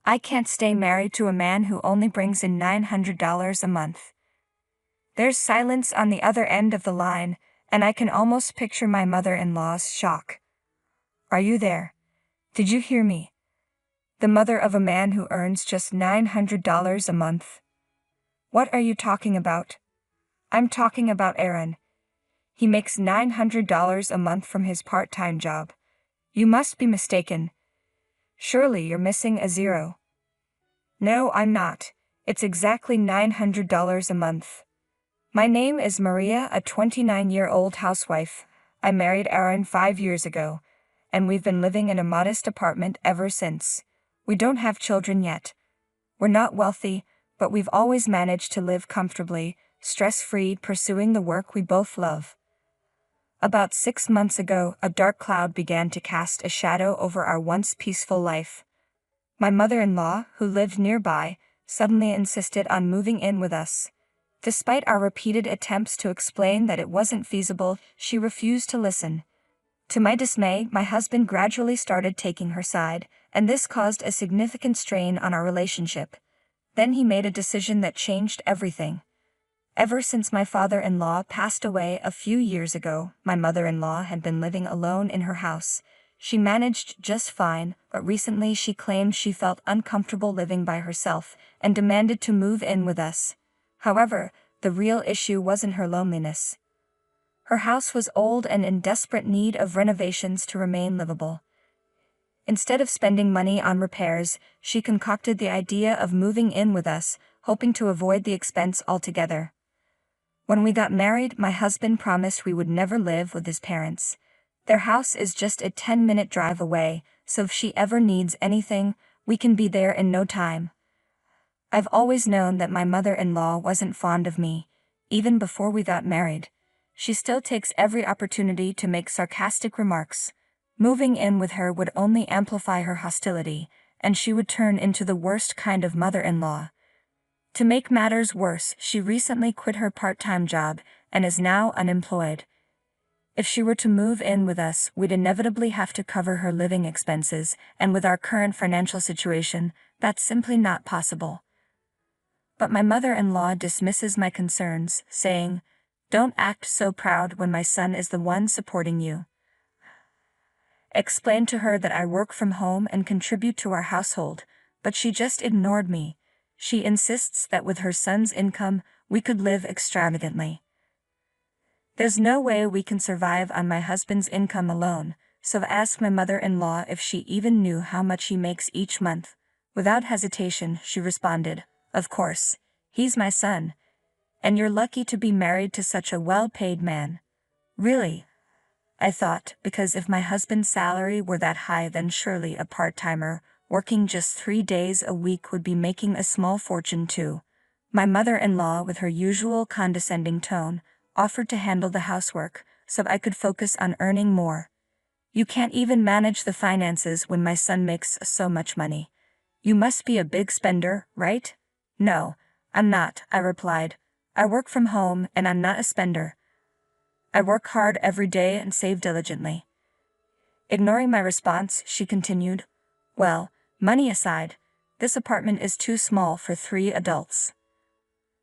I can't stay married to a man who only brings in $900 a month. There's silence on the other end of the line, and I can almost picture my mother-in-law's shock. Are you there? Did you hear me? The mother of a man who earns just $900 a month. What are you talking about? I'm talking about Aaron. He makes $900 a month from his part-time job. You must be mistaken. Surely you're missing a zero. No, I'm not. It's exactly $900 a month. My name is Maria, a 29-year-old housewife. I married Aaron 5 years ago, and we've been living in a modest apartment ever since. We don't have children yet. We're not wealthy, but we've always managed to live comfortably, stress-free, pursuing the work we both love. About 6 months ago, a dark cloud began to cast a shadow over our once peaceful life. My mother-in-law, who lived nearby, suddenly insisted on moving in with us. Despite our repeated attempts to explain that it wasn't feasible, she refused to listen. To my dismay, my husband gradually started taking her side, and this caused a significant strain on our relationship. Then he made a decision that changed everything. Ever since my father-in-law passed away a few years ago, my mother-in-law had been living alone in her house. She managed just fine, but recently she claimed she felt uncomfortable living by herself and demanded to move in with us. However, the real issue wasn't her loneliness. Her house was old and in desperate need of renovations to remain livable. Instead of spending money on repairs, she concocted the idea of moving in with us, hoping to avoid the expense altogether. When we got married, my husband promised we would never live with his parents. Their house is just a 10-minute drive away, so if she ever needs anything, we can be there in no time. I've always known that my mother-in-law wasn't fond of me, even before we got married. She still takes every opportunity to make sarcastic remarks. Moving in with her would only amplify her hostility, and she would turn into the worst kind of mother-in-law. To make matters worse, she recently quit her part-time job and is now unemployed. If she were to move in with us, we'd inevitably have to cover her living expenses, and with our current financial situation, that's simply not possible. But my mother-in-law dismisses my concerns, saying, "Don't act so proud when my son is the one supporting you." Explained to her that I work from home and contribute to our household, but she just ignored me. She insists that with her son's income, we could live extravagantly. There's no way we can survive on my husband's income alone, so I asked my mother-in-law if she even knew how much he makes each month. Without hesitation, she responded, "Of course, he's my son. And you're lucky to be married to such a well-paid man." Really? I thought, because if my husband's salary were that high, then surely a part-timer, working just 3 days a week, would be making a small fortune too. My mother-in-law, with her usual condescending tone, offered to handle the housework, so I could focus on earning more. "You can't even manage the finances when my son makes so much money. You must be a big spender, right?" "No, I'm not," I replied. "I work from home and I'm not a spender. I work hard every day and save diligently." Ignoring my response, she continued, "Well, money aside, this apartment is too small for 3 adults."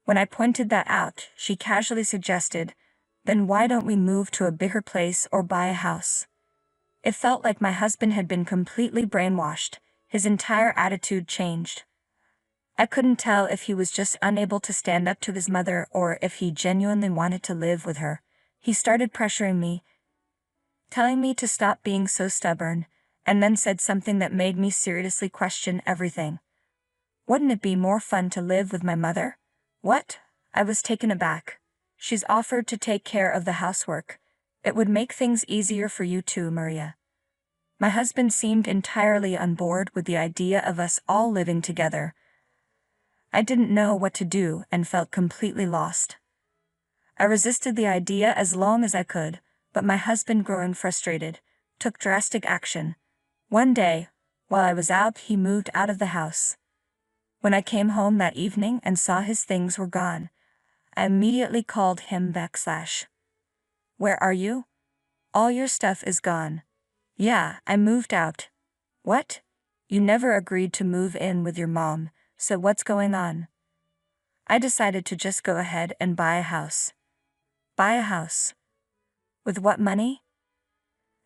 When I pointed that out, she casually suggested, "Then why don't we move to a bigger place or buy a house?" It felt like my husband had been completely brainwashed. His entire attitude changed. I couldn't tell if he was just unable to stand up to his mother or if he genuinely wanted to live with her. He started pressuring me, telling me to stop being so stubborn, and then said something that made me seriously question everything. "Wouldn't it be more fun to live with my mother?" "What?" I was taken aback. "She's offered to take care of the housework. It would make things easier for you too, Maria." My husband seemed entirely on board with the idea of us all living together. I didn't know what to do and felt completely lost. I resisted the idea as long as I could, but my husband, growing frustrated, took drastic action. One day, while I was out, he moved out of the house. When I came home that evening and saw his things were gone, I immediately called him back. "Where are you? All your stuff is gone." "Yeah, I moved out." "What? You never agreed to move in with your mom, so what's going on? I decided to just go ahead and buy a house. Buy a house? With what money?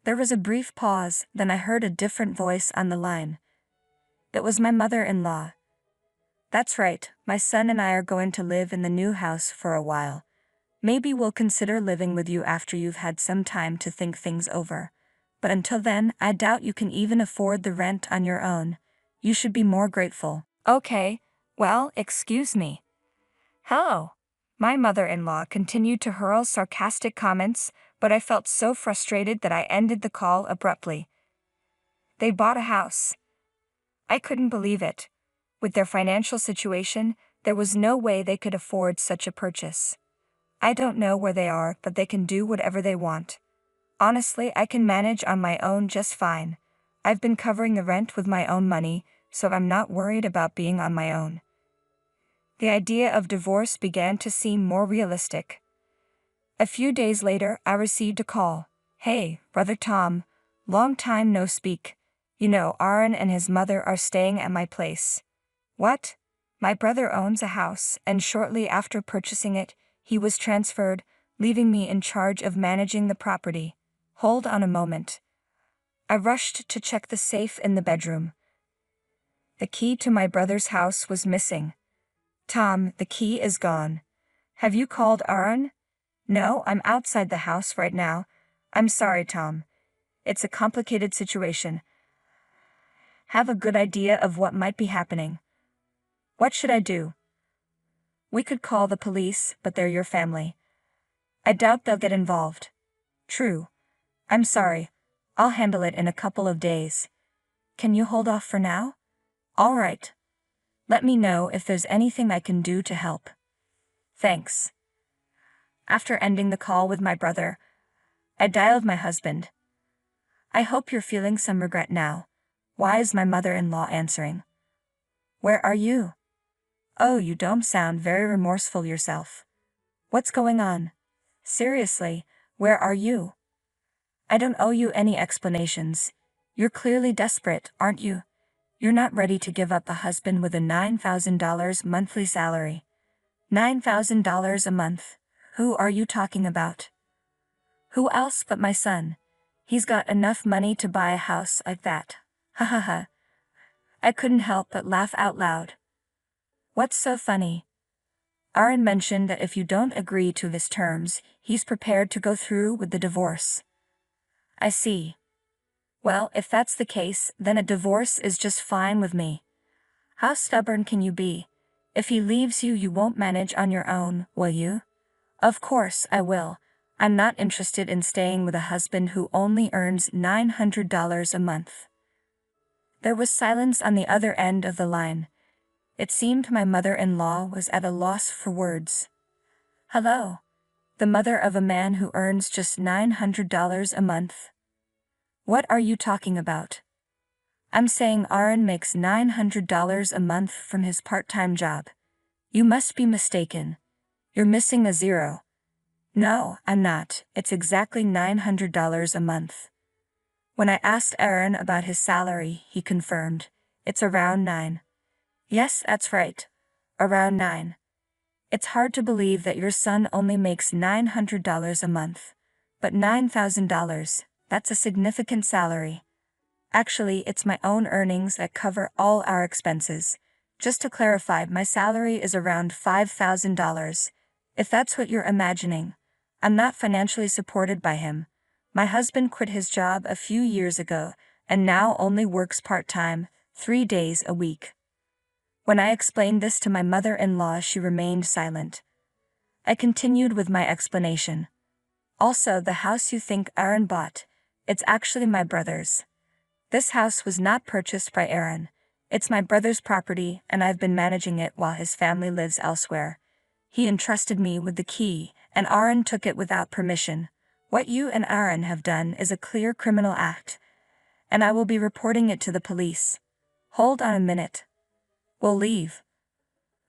There was a brief pause, then I heard a different voice on the line. It was my mother-in-law. That's right, my son and I are going to live in the new house for a while. Maybe we'll consider living with you after you've had some time to think things over. But until then, I doubt you can even afford the rent on your own. You should be more grateful. Okay, well, excuse me. Hello. My mother-in-law continued to hurl sarcastic comments, but I felt so frustrated that I ended the call abruptly. They bought a house. I couldn't believe it. With their financial situation, there was no way they could afford such a purchase. I don't know where they are, but they can do whatever they want. Honestly, I can manage on my own just fine. I've been covering the rent with my own money, so I'm not worried about being on my own. The idea of divorce began to seem more realistic. A few days later, I received a call. Hey, Brother Tom, long time no speak. You know, Aaron and his mother are staying at my place. What? My brother owns a house, and shortly after purchasing it, he was transferred, leaving me in charge of managing the property. Hold on a moment. I rushed to check the safe in the bedroom. The key to my brother's house was missing. Tom, the key is gone. Have you called Aaron? No, I'm outside the house right now. I'm sorry, Tom. It's a complicated situation. Have a good idea of what might be happening. What should I do? We could call the police, but they're your family. I doubt they'll get involved. True. I'm sorry. I'll handle it in a couple of days. Can you hold off for now? All right. Let me know if there's anything I can do to help. Thanks. After ending the call with my brother, I dialed my husband. I hope you're feeling some regret now. Why is my mother-in-law answering? Where are you? Oh, you don't sound very remorseful yourself. What's going on? Seriously, where are you? I don't owe you any explanations. You're clearly desperate, aren't you? You're not ready to give up a husband with a $9,000 monthly salary. $9,000 a month. Who are you talking about? Who else but my son? He's got enough money to buy a house like that. Ha ha ha. I couldn't help but laugh out loud. What's so funny? Aaron mentioned that if you don't agree to his terms, he's prepared to go through with the divorce. I see. Well, if that's the case, then a divorce is just fine with me. How stubborn can you be? If he leaves you, you won't manage on your own, will you? Of course I will. I'm not interested in staying with a husband who only earns $900 a month. There was silence on the other end of the line. It seemed my mother-in-law was at a loss for words. Hello? The mother of a man who earns just $900 a month? What are you talking about? I'm saying Aaron makes $900 a month from his part-time job. You must be mistaken. You're missing a zero. No, I'm not. It's exactly $900 a month. When I asked Aaron about his salary, he confirmed. It's around 9. Yes, that's right. Around 9. It's hard to believe that your son only makes $900 a month. But $9,000, that's a significant salary. Actually, it's my own earnings that cover all our expenses. Just to clarify, my salary is around $5,000. If that's what you're imagining. I'm not financially supported by him. My husband quit his job a few years ago, and now only works part-time, 3 days a week. When I explained this to my mother-in-law, she remained silent. I continued with my explanation. Also, the house you think Aaron bought, it's actually my brother's. This house was not purchased by Aaron. It's my brother's property, and I've been managing it while his family lives elsewhere. He entrusted me with the key, and Aaron took it without permission. What you and Aaron have done is a clear criminal act, and I will be reporting it to the police. Hold on a minute. We'll leave.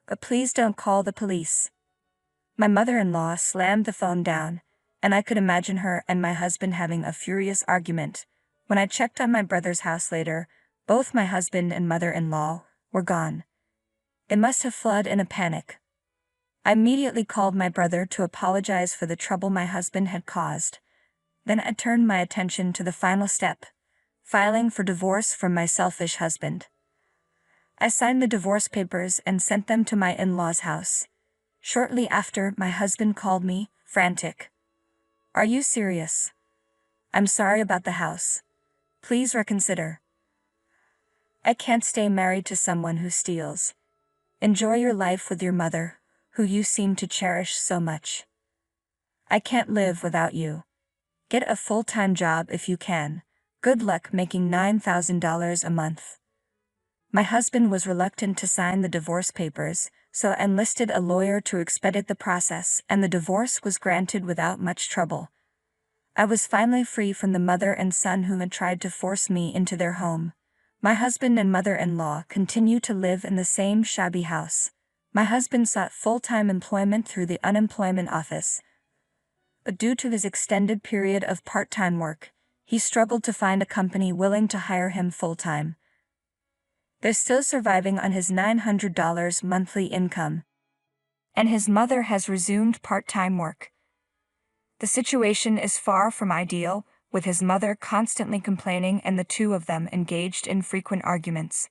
But please don't call the police. My mother-in-law slammed the phone down, and I could imagine her and my husband having a furious argument. When I checked on my brother's house later, Both my husband and mother-in-law were gone. It must have fled in a panic. I immediately called my brother to apologize for the trouble my husband had caused. Then I turned my attention to the final step, filing for divorce from my selfish husband. I signed the divorce papers and sent them to my in-laws' house. Shortly after, my husband called me, frantic. "Are you serious? I'm sorry about the house. Please reconsider. I can't stay married to someone who steals. Enjoy your life with your mother, who you seem to cherish so much. I can't live without you. Get a full-time job if you can. Good luck making $9,000 a month." My husband was reluctant to sign the divorce papers, so I enlisted a lawyer to expedite the process, and the divorce was granted without much trouble. I was finally free from the mother and son who had tried to force me into their home. My husband and mother-in-law continue to live in the same shabby house. My husband sought full-time employment through the unemployment office, but due to his extended period of part-time work, he struggled to find a company willing to hire him full-time. They're still surviving on his $900 monthly income, and his mother has resumed part-time work. The situation is far from ideal, with his mother constantly complaining and the two of them engaged in frequent arguments.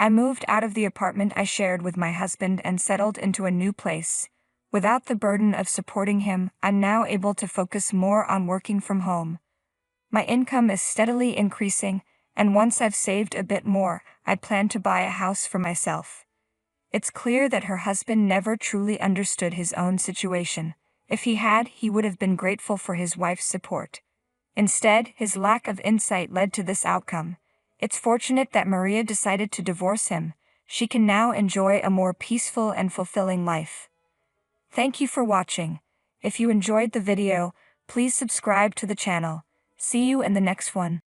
I moved out of the apartment I shared with my husband and settled into a new place. Without the burden of supporting him, I'm now able to focus more on working from home. My income is steadily increasing, and once I've saved a bit more, I plan to buy a house for myself. It's clear that her husband never truly understood his own situation. If he had, he would have been grateful for his wife's support. Instead, his lack of insight led to this outcome. It's fortunate that Maria decided to divorce him. She can now enjoy a more peaceful and fulfilling life. Thank you for watching. If you enjoyed the video, please subscribe to the channel. See you in the next one.